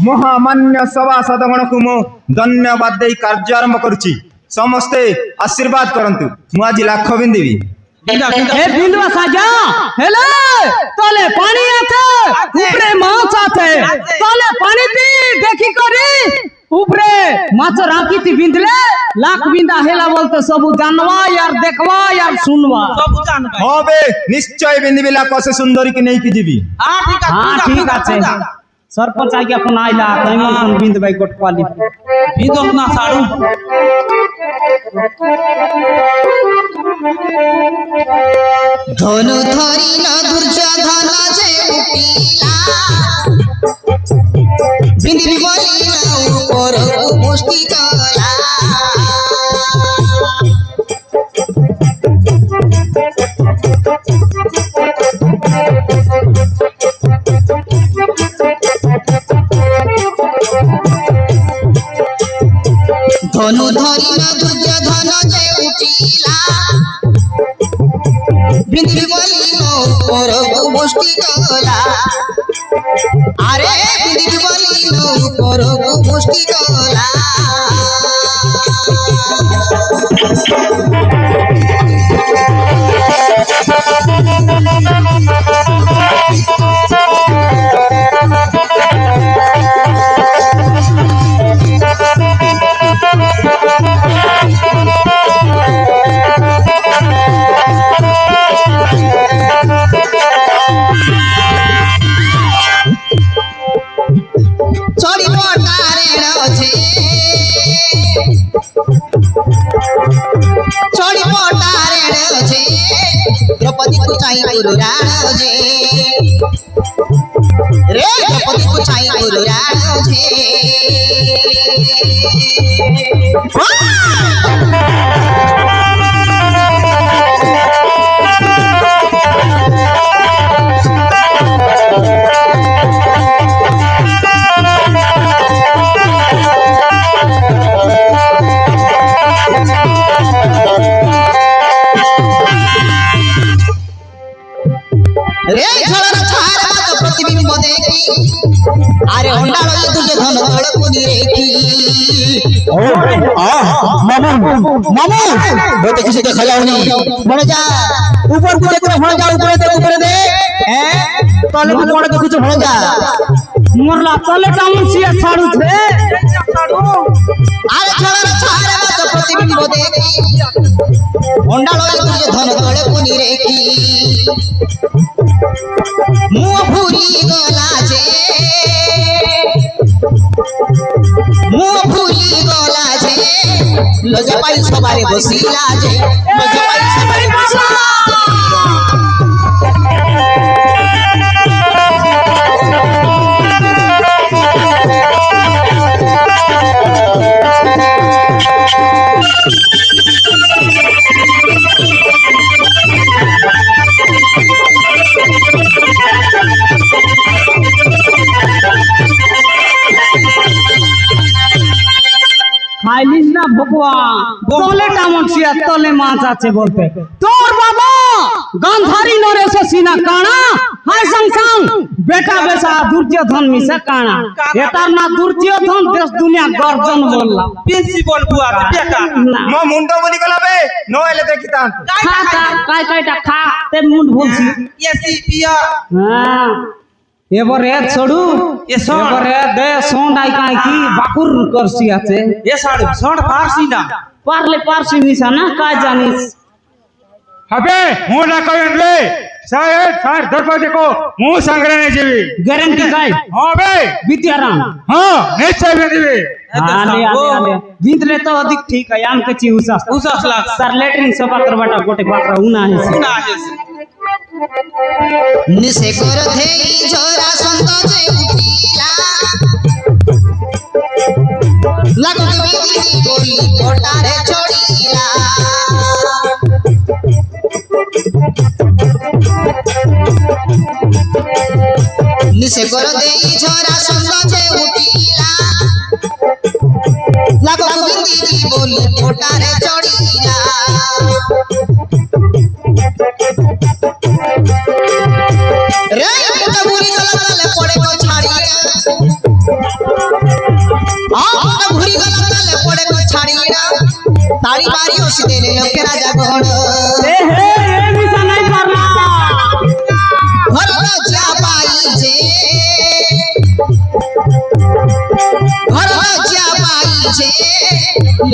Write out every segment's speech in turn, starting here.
महामान्य सभासदगण को मु धन्यवाद दे कार्य आरंभ करुची समस्ते आशीर्वाद करंतु मु आज लाख बिंदेवी ए बिंदवा साजा हेले तले पानी आते ऊपरे माछ आते तले पानी दी देखी करी ऊपरे माछ राखी थी बिंदले लाख बिंदा हेला बोलते सब जानवा यार देखवा यार सुनवा सब जानबे हां बे निश्चय बिंदेवी लाख से सुंदरी की नहीं की जीवी हां ठीक আছে सरपंच आज्ञा फोन आइला तैमन फोन बिंद भाई गोटवाली बिंद अपना साड़ू धनु धरी न दुर्योधन जे उठिला बिंदी बोली न ऊपर मुष्टि कला धनु धरी न दुर्योधन जे उठिला बिंदी बोली न ऊपर मुष्टि कला अरे बिंदी बोली न ऊपर मुष्टि कला चोरी मोटारे रोजे चोरी मोटारे रोजे द्रौपदी को चाहिए गुरु राजे रे द्रौपदी को चाहिए गुरु राजे रे झलर छारा तो प्रतिबिंब देखी अरे होंडालो ये तुझे धन तोड़ पुनी रेखी मामू वो तो किसी के खजाओनी बढ़ जा ऊपर को देख बढ़ जा ऊपर दे तले को बढ़ कुछ बढ़ जा मोरला तले टाउन सिया छाड़ू थे अरे झलर छारा तो प्रतिबिंब देखी होंडालो ये तुझे धन तोड़ पुनी रेखी मुँह भूली गला जे मुँह भूली गला जे लजा पाई सबारे बसिला जे लजा पाई सबारे बसिला খাইলিস না ভগবান তলে টামন সিয়া তলে মাছ আছে বলতে তোর বাবা গান্ধারী নরেশ সিনা কানা হাই সংসাং বেটা বেসা দুর্যোধন মিশা কানা এটার না দুর্যোধন দেশ দুনিয়া গর্জন বললাম প্রিন্সিপাল বুয়া বেটা মো মুন্ডো বলি গলাবে নো এলে দেখিতাম খা খা কাই কাইটা খা তে মুন্ড বলছি এসি পিয়া হ্যাঁ এবারে ছড়ু এবারে দে সোন্ডাই কাই কি বাকুর করছি আছে এ সাড়ু সড় পারছি না পারলে পারছি মিশা না কাই জানিস হবে মু না কইন রে সাহেব স্যার দ্রৌপদী को मुंह संग्रहणे जीवी গ্যারান্টি কাই হবে विद्याराम हां निश्चय देवी आले आले आले बिंदले तो अधिक ठीक है आम के ची उसास लाख सर लेटरिन सोपात्र बाटा गोटे बाकरा उना है सुना है निसे कर थेई झोरा संत जे उठिला लागो बिंदी बोली कोटारे छोड़ीला निसे कर देई झोरा संत जे उठिला लागो बिंदी बोली कोटारे छोड़ीला रे मुटा बुरी गला तले पड़े को छाड़िया ताड़ी मारी ओसी देले लोके राजा गण ए हे ए मिसा नहीं करना घर लज्जा पाई जे घर लज्जा पाई जे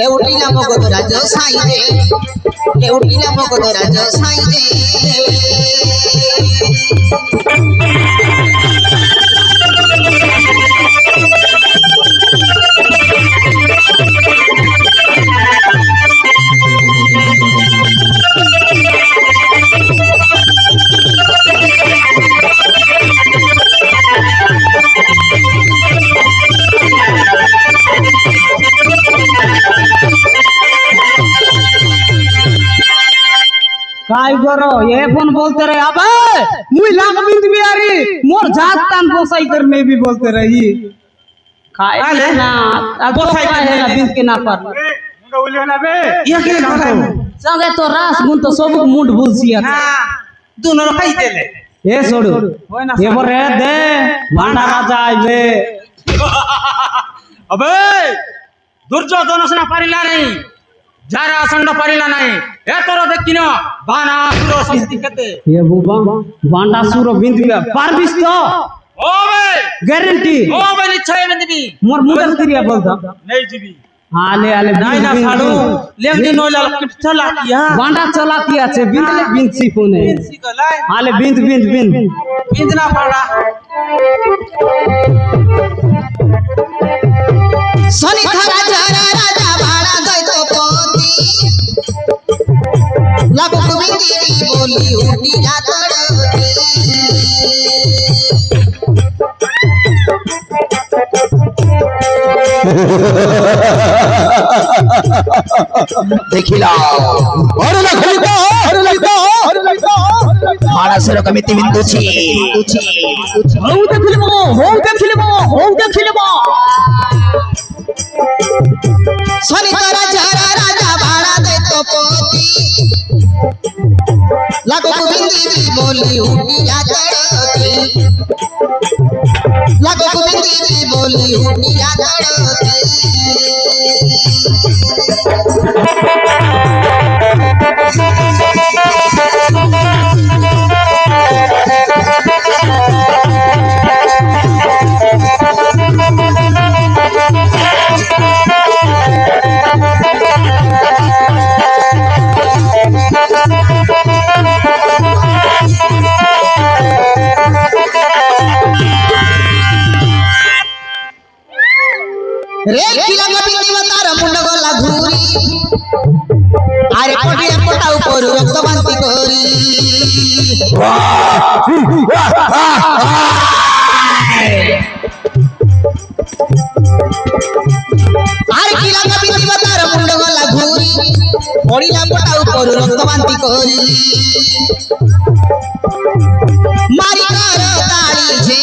लेउटिला मगध राज साई दे लेउटिला मगध राज साई दे काय करो ये फोन बोलते रहे अबे मुई लाख बिंद बिहारी मोर जात तान बोसाई करने भी बोलते रही काय आले? ना बोसाई करने है ना बिंद के ना पर मुंडा उली होला बे ये के करे संगे तो रास गुन तो सब मुंड भूलसिया ना दोनों खाई देले ए छोड़ू होय ना ये बरे दे भांडा राजा आइबे अबे दुर्योधन से पारिला नहीं जारा संड पारिला नहीं ए तोरो देखिनो बाना सुरो सिद्धि कते ये बुबा भांडा सुरो बिंद बिया पारबिस तो ओ बे गारंटी ओ बे निश्चय में दिबी मोर मुंडल क्रिया बोलता नहीं जीबी आले आले नहीं ना साडू लेंदी नोला किट चला किया भांडा चला किया छे बिंदले बिंद सिकोने सिकलाय आले बिंद बिंद बिंद बिंदना पाड़ा शनि राजा राजा भाड़ा दैतो पति लागो गोविंदी बोली उठी जातड़ती देखिला मानसर कमिति बिंदुची हौ देखिलबो शनि राजा राजा भाड़ा दैतो पति लागो गोविंदी बोली उठी जातड़ती लागो गोविंदी बोली उठी जातड़ती रे किला गोविंदी मतार मुंड गला घूरी आरे पटिया पटा ऊपर रक्त बांती करी आरे किला गोविंदी मतार मुंड गला घूरी पड़िला पटा ऊपर रक्त बांती करी मारी कर ताली जे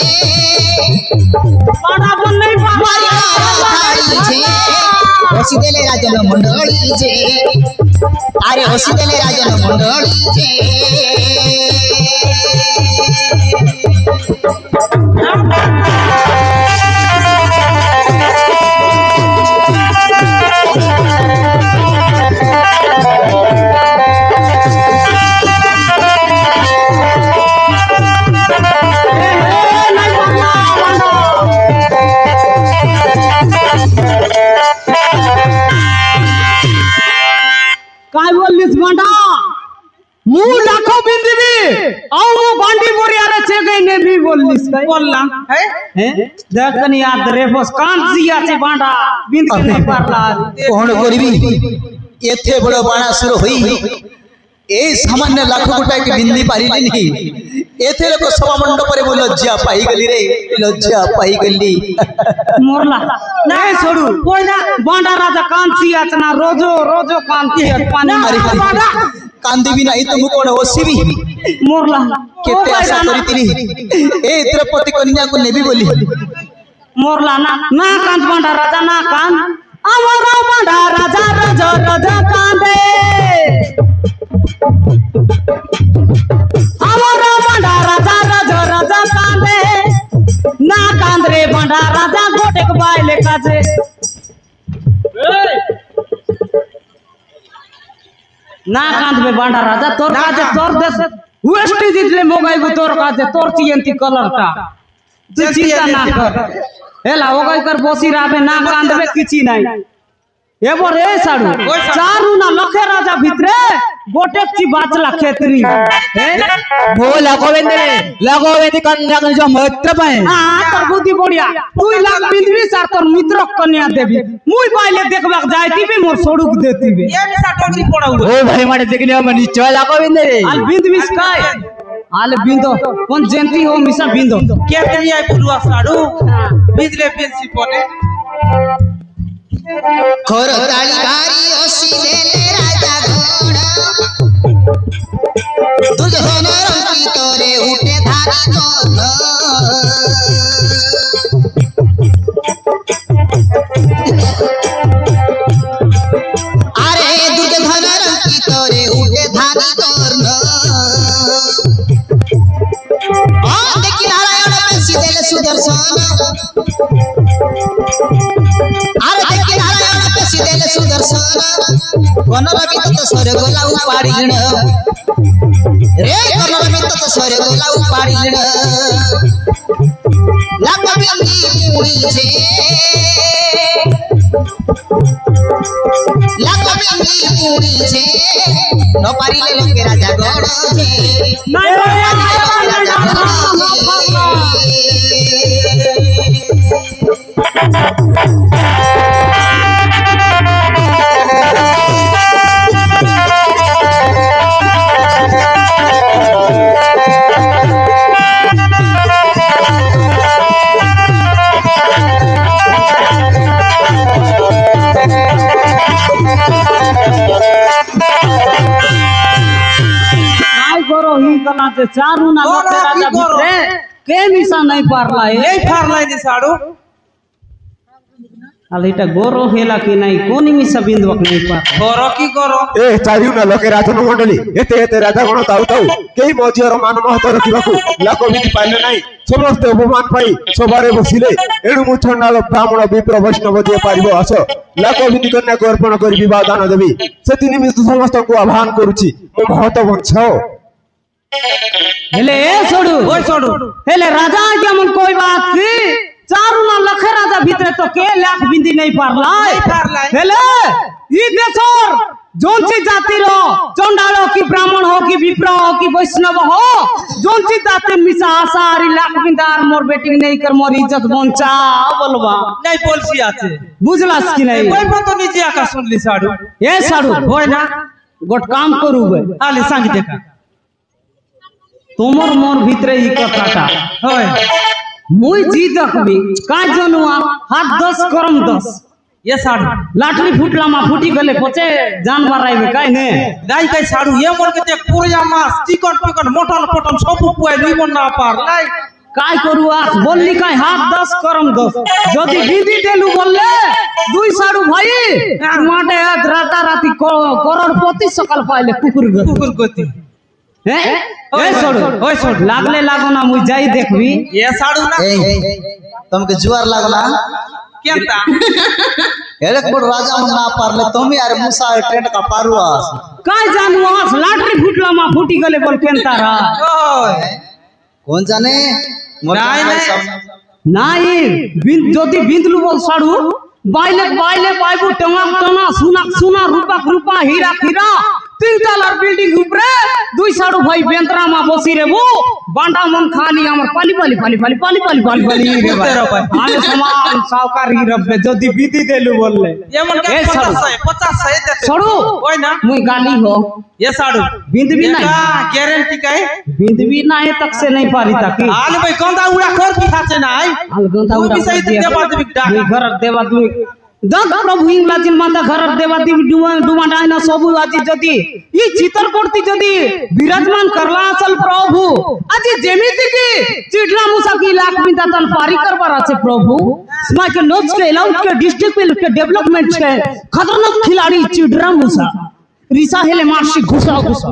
पाड़ा बन नहीं मारी कर ताली जे हसी देले राजन मंडळी जे अरे हसी देले राजन मंडळी जे काय बोललीस भांडा मुंह लाखो बिंदी भी आओ वो भांडी बोरी आरे छे गई ने भी बोललीस काय बोलला है हैं देखनी याद रे बस कान सिया छे भांडा बिंद के नहीं पारला कोण करबी एथे बड़ बाणासुर होई ए सामान्य लाख गोटा के बिंदी पारिली नहीं एथे लोक सभा मंडप रे लज्जा पाई गली रे लज्जा पाई गली मोरला नहीं छोड़ू कोई ना भांडा राजा कान सिया छना रोजो रोजो कान सिया पानी अरे भांडा कांदी भी नहीं तुम कोण ओसीबी मोरला केते आशा करितिली ए द्रौपदी कन्या को नेबी बोली मोरला ना ना कांद भांडा राजा ना कान अमरा भांडा राजा राजा राजा कांदे अमरा भांडा राजा राजा राजा कांदे ना कांद रे भांडा राजा गोटे के बाय लेखा छे না কাঁদবে বান্ডা রাজা তোর কাছে তোর দেশ ওয়েস্ট ইন্ডিজলে মগাইবো তোর কাছে তোর চিয়েন্তি কলারটা তুই চিন্তা না কর হেলা ওগাইকার বসি রাবে না কাঁদবে কিছু নাই এবার এই সাড়ু চারু না লক্ষে রাজা ভিতরে গোটেকটি বাঁচলা ক্ষেত্রী মো লাগোবেন্দ্রে কন্যা যে মৈত্র পায় তোর বুদ্ধি বড়িয়া তুই লাগ বিঁধবি আর তোর মিত্র কন্যা দেবি মুই পাইলে দেখবাক যাইতিবি মোর সড়ুক দেতিবি ও ভাই মারে দেখলি আমি নিশ্চয় লাগোবেন্দ্রে আল বিঁধবিস কাই আলে বিঁধো কোন জেন্তি হো মিশা বিঁধো কেতরি আই পুরুয়া সাড়ু বিজলে পেন্সি পনে খরতালি ভারি অসি দেলে রাজা গণ দুর্যোধন রঙ্কিত রে উঠে ধারি গণ আরে দুর্যোধন রঙ্কিত রে উঠে ধারি গণ দেখি নারায়ণ পেশি দেলে সুদর্শন আরে দেখি নারায়ণ পেশি দেলে সুদর্শন কনর বিত স্বরে গোলা উপাড়িণ রে কনর বিত স্বরে গোলা উপাড়িণ লাগ বিন্দি পুড়িছে লাগ বিন্দি পুড়িছে ন পারিলে লোকে রাজা গণ যে নাই রাজা गला जे चारू ना लखे राजा भितरे के मिसा नहीं पारला এই ফারলাই নি সাড়ু আলে এটা গরো হেলা কি নাই কোনি মিসা বিন্দুক नहीं पार করো কি করো এ চারিউ না লোকে রাজন মণ্ডলী এতে এতে রাজা গণ তাউ তাউ কেই মজিয়র মান মহত রখিবাকু লাকবিধি পাইলে নাই সমস্ত অপমান পাই সবারে বসিলে এড়ু মুছন্ডাল ব্রাহ্মণ বিপ্র বৈষ্ণব দিয়ে পারিব আস লাকবিধি কন্যাকে অর্পণ করি বিবাহ দান দেবী সেতি নিমিত্ত সমস্তଙ୍କୁ আহ্বান করুছি মহত বঞ্ছাও हेले ए छोड़ू ओए छोड़ू हेले राजा केमन कोई बात की चारू ना लखे राजा भीतरे तो के लाख बिंदी नहीं पारलाय हेले ई देशर जोनची जाति रो चंडाल हो कि ब्राह्मण हो कि विप्र हो कि वैष्णव हो जोनची जाति मिसा आसारी लाख बिंदार मोर बेटिंग नहीं कर मोर इज्जत बंचा बोलबा নাই বলছি আছে बुझलास कि नहीं কই পত নিজে আকা শুনলি সাড়ু ए साडू হয় না गोट काम करू बे আলে সাঙ্গি দেখা তোমার মোর ভিতরে ই কথাটা হয় মুই জি দেখবি কাজ জনুয়া হাত 10 করম 10 এ সাড়ু লাঠি ফুটলা মা ফুটি গেলে পচে জান মারাইবে কাই নে গাই গাই সাড়ু এ মোর কে দেখ পুরিয়া মাছ চিকন পিকন মটন পটন সব পুয়াই লইব না পার লাই কাই করু আস বললি কাই হাত 10 করম 10 যদি বিধি দেলু বললে দুই সাড়ু ভাই মাঠে হাত রাতারাতি করোড়পতি সকাল পাইলে কুকুর গতি কুকুর গতি হ্যাঁ ওই छोड़ ওই छोड़ লাগলে লাগো না মুই যাই দেখবি এ সাড়ু না এই তোমাকে জুয়ার লাগলা কেনতা এক বড় রাজা মন না পারলে তুমি আর মুসা ট্রেন का पारुआ কাই জানু আস লাঠি ফুটলা মা ফুটি গেলে বল কেন তারা ওই কোন জানে নাই, নাই। নাই যদি বিন্দলু বল সাড়ু বাইলে বাইলে পাইবো টঙা টঙা সোনা রূপা রূপা হীরা হীরা তিন তলার বিল্ডিং উপরে দুই সাড়ু ভাই বেন্তরা মা বসি রেবো বান্ডা মন খালি আমার পালি পালি পালি পালি পালি পালি পালি পালি রে ভাই আমি সমান সাউকার হি রবে যদি বিধি দেলু বললে এমন কে এ সাড়ু 50 দে সাড়ু ওই না মুই গালি हो এ সাড়ু বিন্দবি নাই গ্যারান্টি কাই বিন্দবি নাই तक से नहीं पारी ताकि আলে ভাই গন্দা উড়া কর কি আছে নাই अलगंता তুই उड़ा বিষয় দেবা দিবি ডাক দুই ঘর দেবা দুই দগ প্রভু ইংলাজিন মাতা ঘর দেবা দিবি ডুমা ডাইনা সবু আজি যদি ই চিতর করতি যদি বিরাজমান করলা আসল প্রভু আজি যেমিতি কি চিটলা মুসা কি লাখ বিন্দা তন পারি করবার আছে প্রভু स्मा के नोट्स के अलाउट के डिस्ट्रिक्ट के डेवलपमेंट के खतरनाक खिलाड़ी चिडरा मुसा रिसा हेले मारसी घुसा घुसा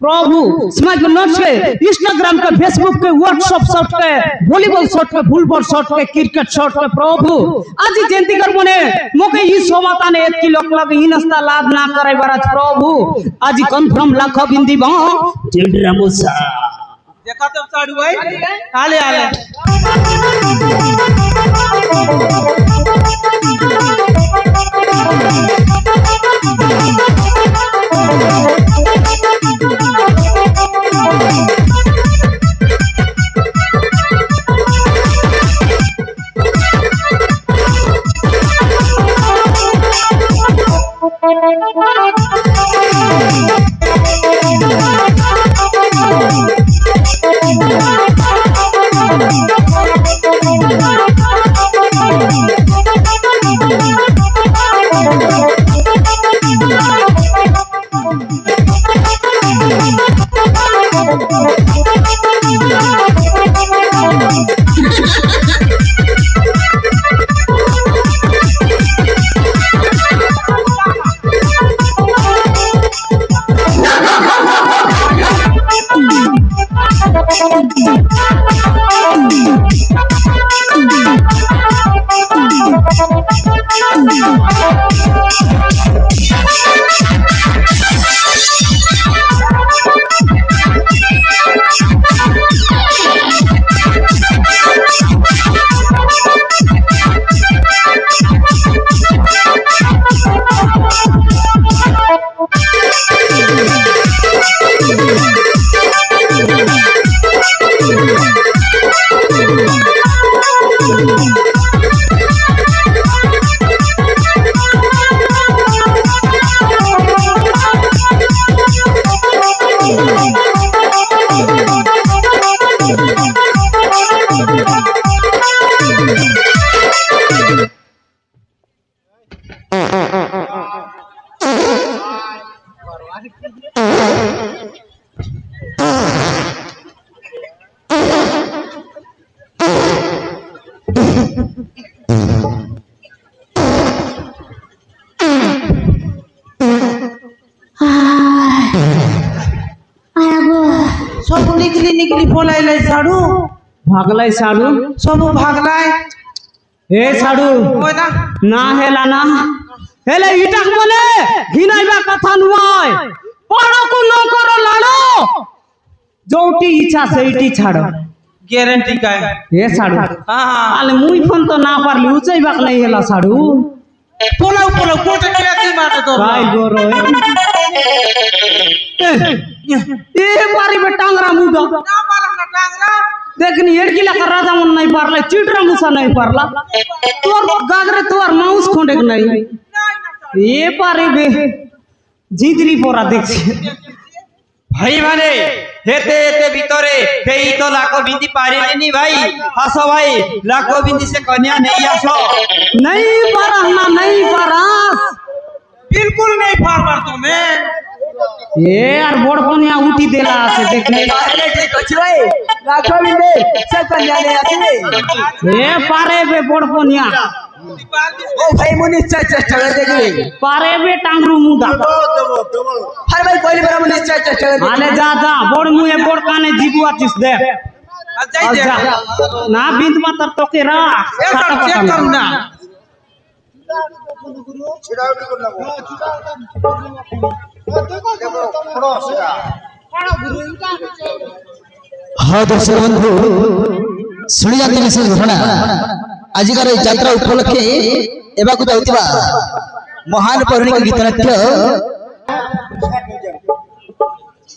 प्रभु स्मैक नोट्स के इंस्टाग्राम के फेसबुक के व्हाट्सएप शॉट के वॉलीबॉल शॉट के फुटबॉल शॉट के क्रिकेट शॉट के प्रभु आज जयंती कर मने मोके ई सोमाता ने एत की लोक लग हिनस्ता लाभ ना करे बराज प्रभु आज कंफर्म लाख बिंदी बा जेडरा मुसा देखा तो साड़ू भाई आले आले सब निकली निकली बोलाइले साडू भागलाई साडू सब भागलाय ए साडू ओय ना ना हेला ना हेले इटाक मने घिनाइबा कथा नुआय पड़को न करो लाडो जोटी इच्छा सेटी छाड़ो गारंटी काय ए साडू हां हां आले मुई फोन तो ना पारली उचैबाक नहीं हेला साडू पोलाव पोलाव कोटे किया की बात तो काय गोरो ए पारी बे टांगरा मुडो ना मालूम ना टांगरा देखनी एडकीला का राजा मन नहीं पारला चिटरा मुसा नहीं पारला तोर गागरे तोर माउस खोंडे नहीं ए पारी बे जिदरी पोरा देख भाई माने हेते हेते ভিতরে দেই তো লাখো বিন্দি পারিলেনি ভাই হাসো ভাই লাখো বিন্দি से कन्या नहीं आसो नहीं पारा ना नहीं पारा बिल्कुल नहीं फारबार तुम्हें ए यार बोड़ कोनिया उठी देला से देखने पहले ठीक अछि भाई लाखो बिंदी से कन्या नहीं आसी ए पारे बे बोड़ कोनिया ओ भाई मुनि चेष्टा कर देखबे पारे बे टांगरू मुदा हर भाई कोई बरा मुनि चेष्टा कर आले जा जा बोड़ मुए बोड़ काने जीबुआ चिस दे जाई जा ना बिंद मातर तो के रा चेक करू ना हाँ दर्शक बंधु शुणी जाती विशेष घटना आजिकार यात्रा उपलक्षे एवाकू जाउतिबा महान पौराणिक गीतनाट्य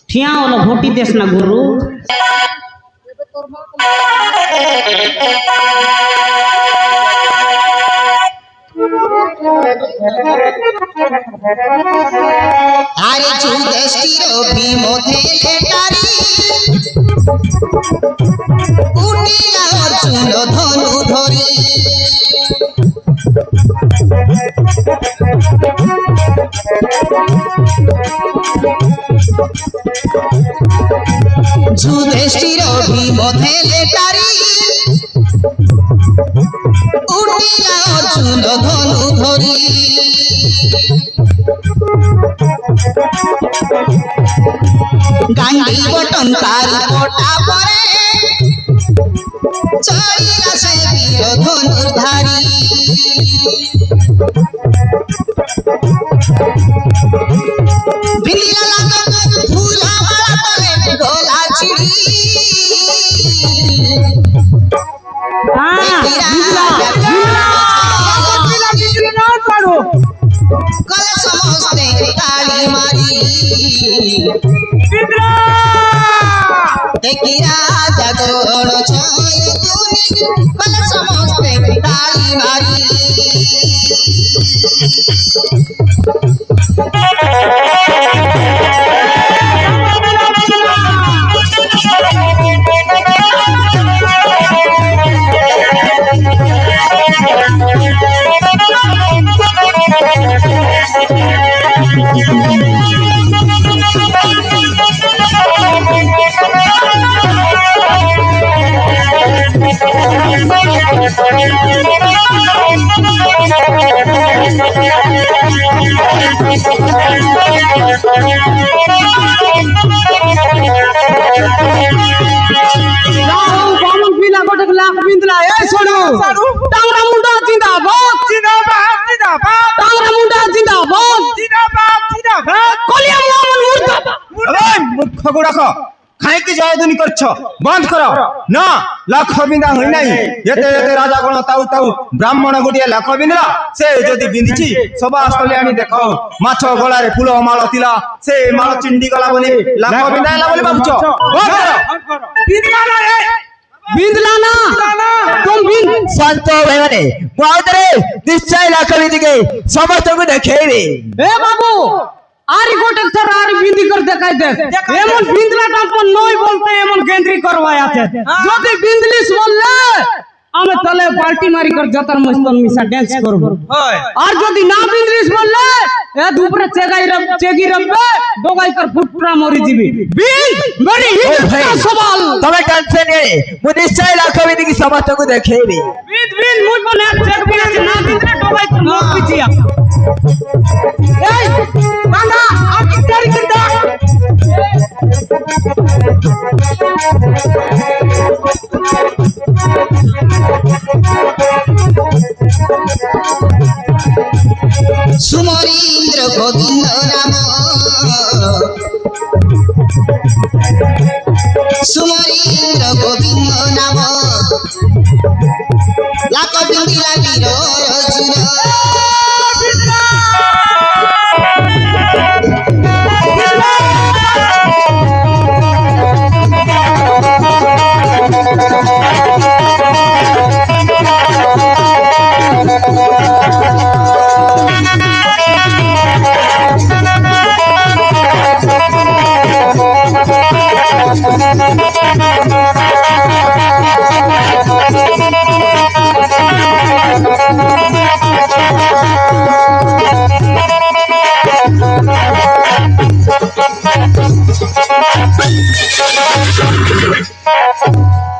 ठिया वाला घोटी देश ना गुरु আরে যুধিষ্ঠির ভীমতে লেটারি উঠিলা অর্জুন ধনু ধরি যুধিষ্ঠির ভীমতে লেটারি উঠিলা অর্জুন ধনু ধরি গাঙ্গি বটন তারি পটা পরে চলিলা সে বীর ধনুর্ধারী বিন্দিলা লাগা ফুলা মালা তলে গলা ছিড়ি কলে সমস্তে তালি মারি দেখিয়া জাগরণ ছয় তুমি কলে সমস্তে তালি মারি বামন পিলা গোটে লাখ বিন্দলা এই শোনো টাংরা মুন্ডা জিন্দাবাদ জিন্দাবাদ জিন্দাবাদ টাংরা মুন্ডা জিন্দাবাদ জিন্দাবাদ জিন্দাবাদ কলিয়া মোহাম্মদ মুর্দাবাদ এই মূর্খ গুড়াক খাইকি জয়ধ্বনি করছ বন্ধ কর না লাখ বিন্দা হই নাই এতে এতে রাজা গণ তাউ তাউ ব্রাহ্মণ গোটিয়ে লাখ বিন্দলা সে যদি বিন্ধিছি সভাস্থলে আনি দেখ মাছ গলারে ফুল মাଳ ଥିଲା ସେ ମାଳ ଚିଣ୍ଡି ଗଲା ବୋଲି ଲାଖ ବିନ୍ଦା ହେଲା ବୋଲି ଭାବୁଛ ବନ୍ଦ କର বিন্দলা না তুম বিন শান্ত ভাইମାନେ ମୁଁ ଆଉ ଥରେ ନିଶ୍ଚୟ ଲାଖ ବିନ୍ଧିକି ସମସ୍ତଙ୍କୁ ଦେଖେଇବି এ বাবু আর গোটে থর আর বিন্দি কর দেখাই দে এমন বিন্দলাটা আপন নই বলতে এমন গেন্দ্রি করবাই আছে যদি বিন্দলিস বললে আমি তলে পাল্টি মারি কর যতর মস্তন মিশা ডান্স করব আর যদি না বিন্দলিস বললে এ দুপুরে চেগি রবে ডগাই কর ফুটরা মরি দিবি বিন মেরি হিন্দুস্তান সবাল ତମେ ଟେନସନ নে ମୁଁ ନିଶ୍ଚୟ ଲାଖ ବିନ୍ଧିକି ସମସ୍ତଙ୍କୁ ଦେଖେଇବି বিন মুই বলে চেক বিনা না দিতে ডগাই কর মর পিছিয়া এই বান্দা আর কি তারি কর দা সুমরীন্দ্র গোবিন্দ নাম সুমরীন্দ্র গোবিন্দ নাম লাখ বিন্দিলা বীর অর্জুন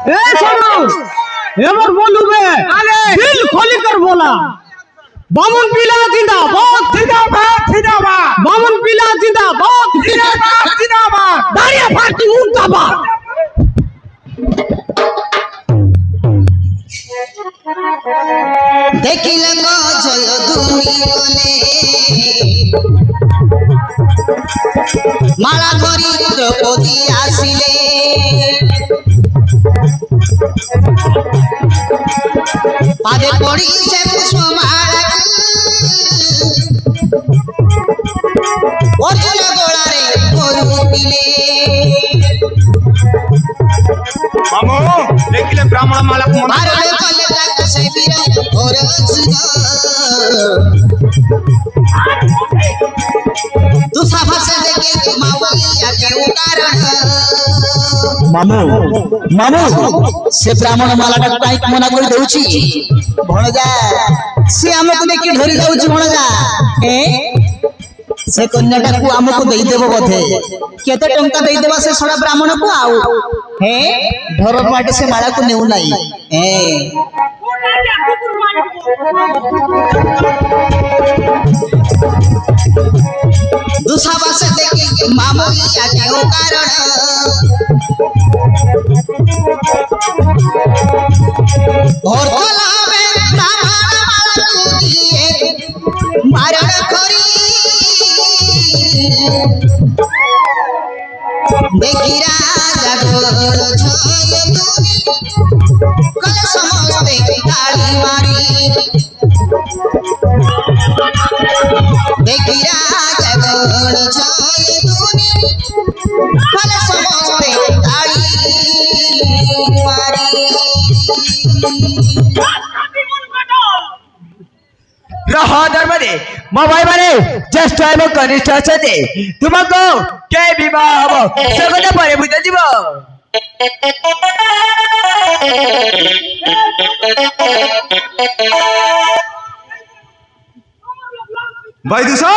ए सुनो एबर बोलू बे दिल खोली कर बोला बामन पीला जिंदाबाद जिंदाबाद जिंदाबाद बामन पीला जिंदाबाद जिंदाबाद जिंदाबाद दारिया पार्टी मुर्दाबाद দেখিলে জয় দুনি বলে মালা ধরি দ্রৌপদী আসিলে পাদে পড়ি সে পুষ্পমালা অর্জুন গোড়ারে করুতিলে মামু দেখিলে ব্রাহ্মণ মালাକୁ মারলে কলে তাকে সে বীর অর্জুন তু সাভাসে দেখে মাওয়া কেউ কারণ মামু মামু সে ব্রাহ্মণ মালাটা কাই মনা করে দেউছি ভণজা সে আমাকে দেখি ধরি যাଉଛି ভণজা সে কন্যাটাକୁ ଆମକୁ ଦେଇଦେବ ବୋଧେ କେତେ ଟଙ୍କା ଦେଇଦେବା ସେ ଶଳା ବ୍ରାହ୍ମଣକୁ ଆଉ ଧର ପାଟେ ସେ ମାଳାକୁ ନେଉ ନାହିଁ দুসাবাসে দেখি মা ভাবইয়া কেউ কারণ ভরতলাবে ব্রাহ্মণ মালাকু দিয়ে মারণ করি দেখি রাজা গোল ছয় দুনি কলে সমস্তে তালি মারি দেখি রাজা গোল ছয় দুনি কলে সমস্তে তালি মারি रह धर्मदे मबाई माने ज्येष्ठ एवं कनिष्ठ अछते तुमको के विवाह हबो सगत परे बुझ दिब बैदुसा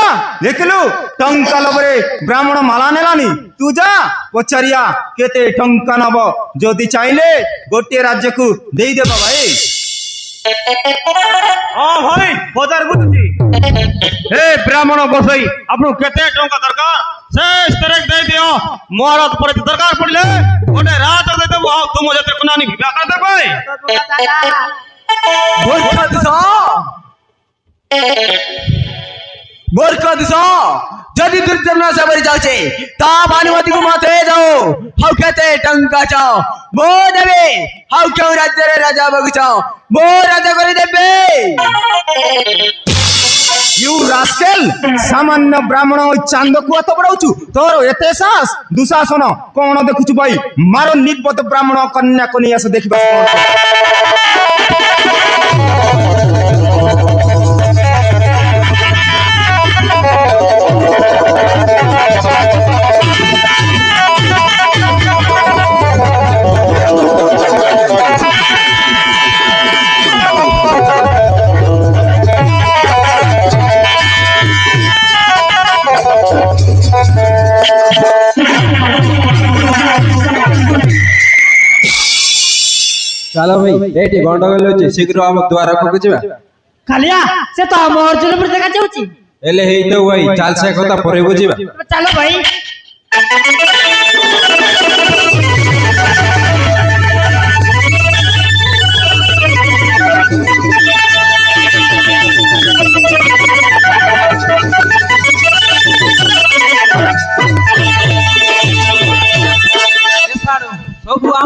देखलु टंका लबरे ब्राह्मण माला नेलानी तू जा पचारिया केते टंका नब जदि चाहिले गोटे राज्य को देई देबा भाई हाँ भाई बजार बुझी हे ब्राह्मण गोसाई आपको केते टंका दरकार शेष तारीख दे दियो मोहरत पर दरकार पड़ले गोटे रात दे देबो तुम जते कुनानी विवाह कर दे भाई मूर्ख दिसो जदि दुर्जन सबरी जाउछे ता भानुमती को माथे जाओ हाउ केते टंका चाओ मो देबे हाउ क्यों राज्य रे राजा बगुचाओ मो राजा करे देबे यू रास्केल सामान्य ब्राह्मण चांद को तो बड़ाउछु तोर एते साहस दुशासन कोन देखुछु भाई मारो निबत ब्राह्मण कन्या को नहीं आस देखिबा चलो भाई एटी गंडगोल होची शीघ्र हम द्वार को जिबा कालिया से तो हम अर्जुन पर देखा जाउची एले हेई तो भाई चाल से कथा परे बुझिबा चलो भाई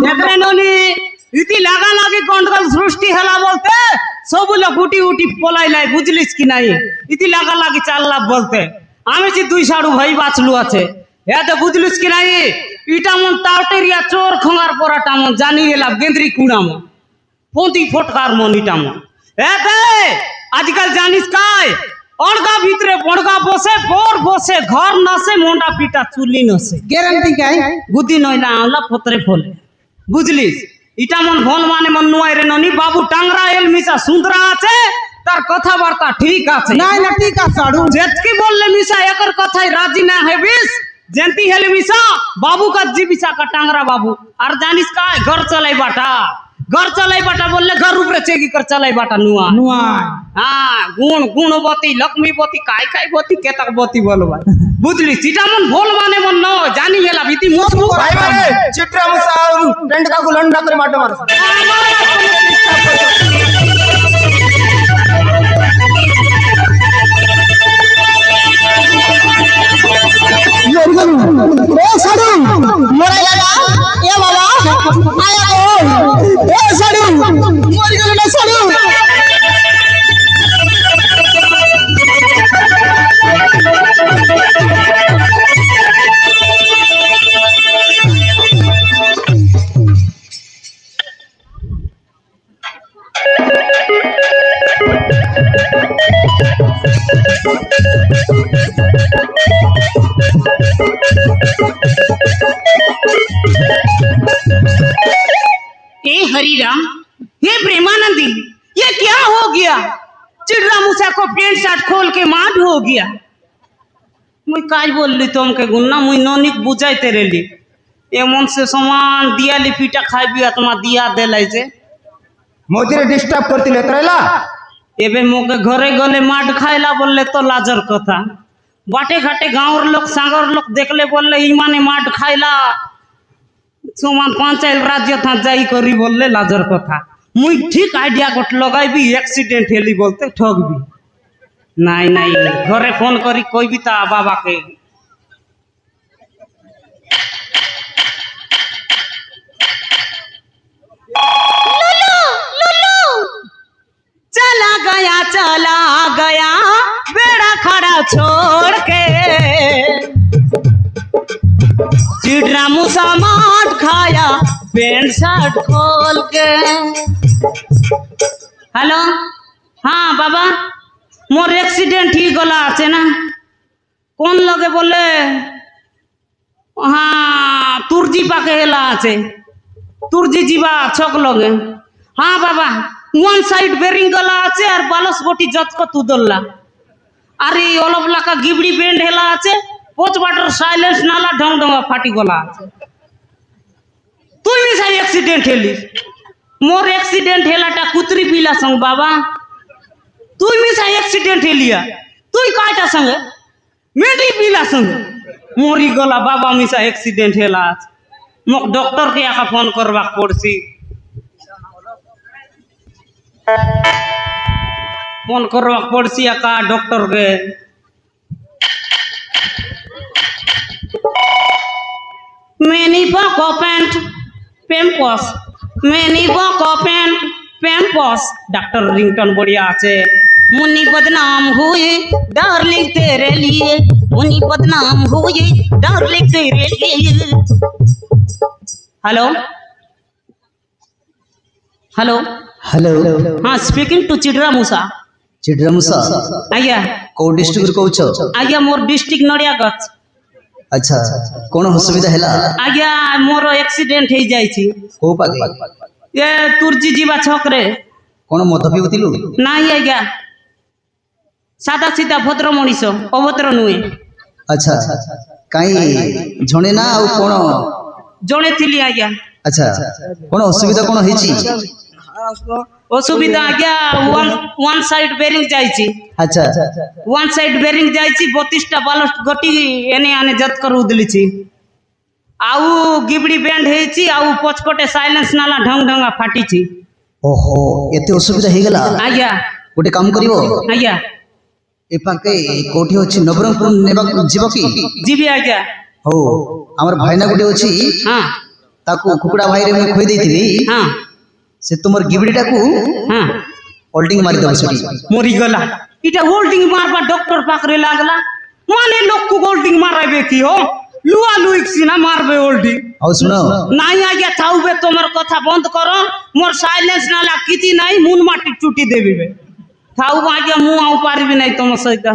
देखले नोनी इति लागा लागी गंडगोल सृष्टि हला बोलते सब लोग उठी उठी पलाई लाई बुझलिस कि नहीं इति लागा लागी चालला बोलते আমি যে দুই সাড়ু ভাই বাঁচলু আছে এতে বুঝলিস কি নাই ইটা মন তাউটেরিয়া চোর খঙ্গার পরাটা মন জানি এলাম গেন্দ্রি কুড়া মন পন্তি ফটকার মন ইটা মন এতে আজকাল জানিস কাই অড়গা ভিতরে বড়গা বসে বর বসে ঘর নাসে মোন্ডা পিটা চুলি নসে গ্যারান্টি কাই বুদ্ধি নইলা আওলা পত্রে ফলে বুঝলিস ইটা মন ভন মানে মন নুয়াই রে ননি বাবু টাংরা এল মিশা সুন্দরা আছে তার কথাবার্তা ঠিক আছে না না ঠিক আছে আড়ু যেতকি বললে মিশা এकर কথাই রাজি না হেবিস জেন্তি হেলে মিশা বাবু কা জীবিসা কা টাংরা বাবু আর জানিস কাই ঘর চলাই বাটা বললে ঘর উপরে চেকি কর চলাই বাটা নুয়া নুয়া হ্যাঁ গুণবতী লক্ষ্মীবতী কাই বতী কেতক বতী বলো ভাই বুঝলি সিটা মন ভোল মানে মন ন জানি হেলা ইতি মজবু भाई माने चित्रा मुसा टेंट का को लंडा करे मार मार ए साडू मोरा लाला ए बाबा आया गो ए साडू मोरी गलो ना साडू ए हरि राम ये प्रेमानंदी ये क्या हो गया चिड़रा मूसा को पेंट शर्ट खोल के मार हो गया मुई काज बोलली तुमके गुन्ना मुई ननिक बुझाइते रेली एमन से समान दियाली पीटा खाइबी आत्मा दिया देलाई जे मोदी डिस्टर्ब करती लेतरेला एबे मोके घरे गले माट खाइला बोलले तो लाजर कथा बाटे घाटे गाँवर लोग सांगर लोग देखले बोलले इमाने माट खाइला समान पंचायत राज्य था जाई करी बोलले लाजर कथा मुई ठीक आइडिया गोट लगाइबी एक्सीडेंट हेली बोलते ठगबी नहीं नहीं घरे फोन करी कोई भी ता बाबा के चला गया बेड़ा खड़ा छोड़ के चिड़रा मूसा माट खाया पेंट शर्ट खोल के। हेलो हाँ बाबा मोर एक्सीडेंट ही गला আছে ना कौन लगे बोले हाँ तुर्जी पाके हेला আছে तुर्जी जीवा छक लगे हाँ बाबा वन साइड बेरिंग गला আছে আর বালস গটি যতক তুদল্লা আরে অলবলা কা গিবড়ি বেন্ড হেলা আছে পোচ বাটার সাইলেন্স নালা ঢং ঢং ফাটি গলা আছে তুই মিশাই অ্যাক্সিডেন্ট হেলি মোর অ্যাক্সিডেন্ট হেলাটা কুতরি পিলা সঙ্গ বাবা তুই মিশাই অ্যাক্সিডেন্ট হেলিয়া তুই কাইটা সঙ্গে মেডি পিলা সঙ্গে মরি গলা বাবা মিশা অ্যাক্সিডেন্ট হেলা আছে মোক ডক্টর কে একা ফোন করবা পড়ছি फोन करवा पड़सी का डॉक्टर के मैनी बाको पेंट पेम्पस मैनी बाको पेंट पेम्पस डॉक्टर रिंगटन बढ़िया আছে मुन्नी बदनाम हुए डार्लिंग तेरे लिए मुन्नी बदनाम हुए डार्लिंग तेरे लिए। हेलो हेलो हेलो हाँ स्पीकिंग टू चिड़रा मूसा चिड्रामुसा आज्ञा को डिस्ट्रिक्ट कहूछ आज्ञा मोर डिस्ट्रिक्ट नड़िया गछ अच्छा कोन असुविधा हैला आज्ञा मोर एक्सीडेंट हो जाई छी को पागे ये तुर्जी जीवा छकरे कोन मद पिउतिलु नहीं आज्ञा सादा सीधा भद्र मनीष अभद्र नुहे अच्छा काई जणे ना आ कोन जणे थिली आज्ञा अच्छा कोन असुविधा कोन हेची असुविधा आज्ञा वन साइड बेरिंग जाई छी अच्छा वन साइड बेरिंग जाई छी 32 टा बालस्ट गटी एने आने जत कर उदली छी आउ गिबड़ी बैंड हे छी आउ पचपटे साइलेंस नाला ढंग ढंगा फाटी छी ओहो एते असुविधा हे गेला आज्ञा गोटे काम करिवो आज्ञा ए पाके कोठी अछि नवरंगपुर नेबा जीव की जीवी आज्ञा हो हमर भाईना गोटे अछि हाँ ताकू कुकुड़ा भाई रे मैं खोई देथिली हाँ से तुमर गिबड़ीटा को हाँ होल्डिंग मारी दब छटी मरी गला इटा होल्डिंग मारबा डॉक्टर पाखरे लागला माने लोग को होल्डिंग माराबे की हो लुआ लुइक सीना मारबे होल्डिंग औ सुनो नहीं आज्ञा थाउबे तोमर कथा बंद करो मोर साइलेंस नाला किती नहीं मुन माटी चुटी देबे थाउ आज्ञा मु आउ पारबी नहीं तुम सहित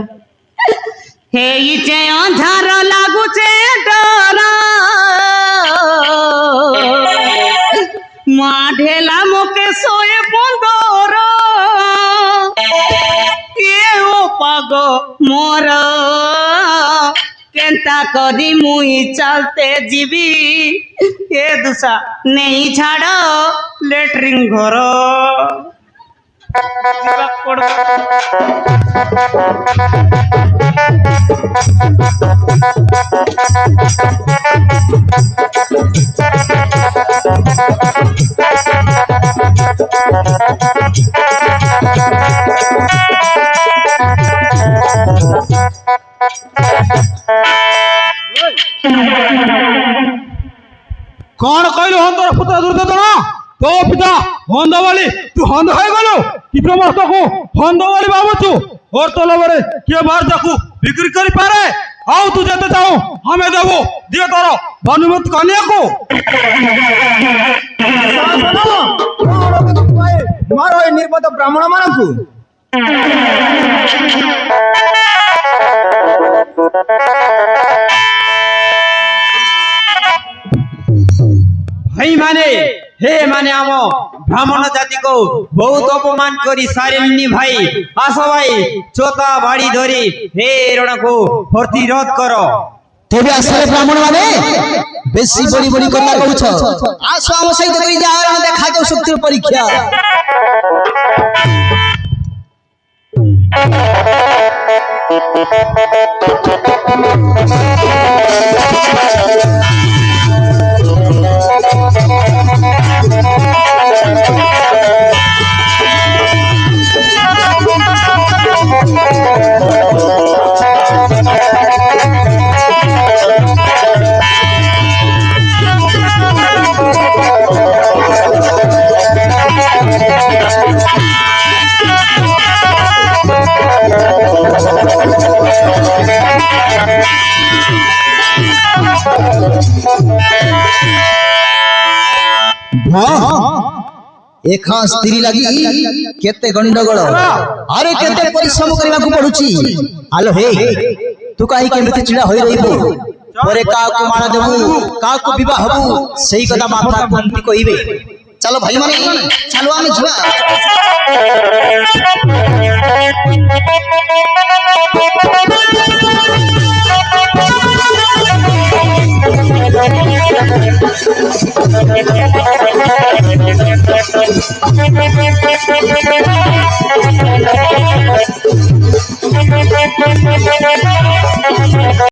हे इचे अंधार लागु छे डरा माढेला मोके सोए बंदर के ओ पाग मोर केंता करी मुई चलते जीवी ए दुसा नहीं छाड़ लेटरिंग घर कौन कहलु हम तोर पुत्र दुर्योधन तो पिता हंदवाली तू हंद हो गलो कि समस्त को हंदवाली बाबू और तो लबरे के बार जाकू बिक्री करी पारे आओ तू जते जाओ हमें देबो दियो तोर भानुमत कन्या को मारो ए निर्बोध ब्राह्मण मानकू हे माने आम ब्राह्मण जाति को बहुत अपमान करी सारेनी भाई आस भाई चोता बाड़ी धरी हे रण को प्रतिरोध करो तेबे आसरे ब्राह्मण माने बेसी बड़ी बड़ी कथा कहूछ आसो हम सहित करी जा रण देखा दो शक्ति परीक्षा एखा स्त्री लगी केते गंडगोल अरे केते परिश्रम करबा को पड़ुची आलो हे तू काई केमिति चिड़ा होई रहिबो परे का को मार देबू का को विवाह हबू सही कथा माथा कुंती कहिबे चलो भाई माने चलो आमे जुआ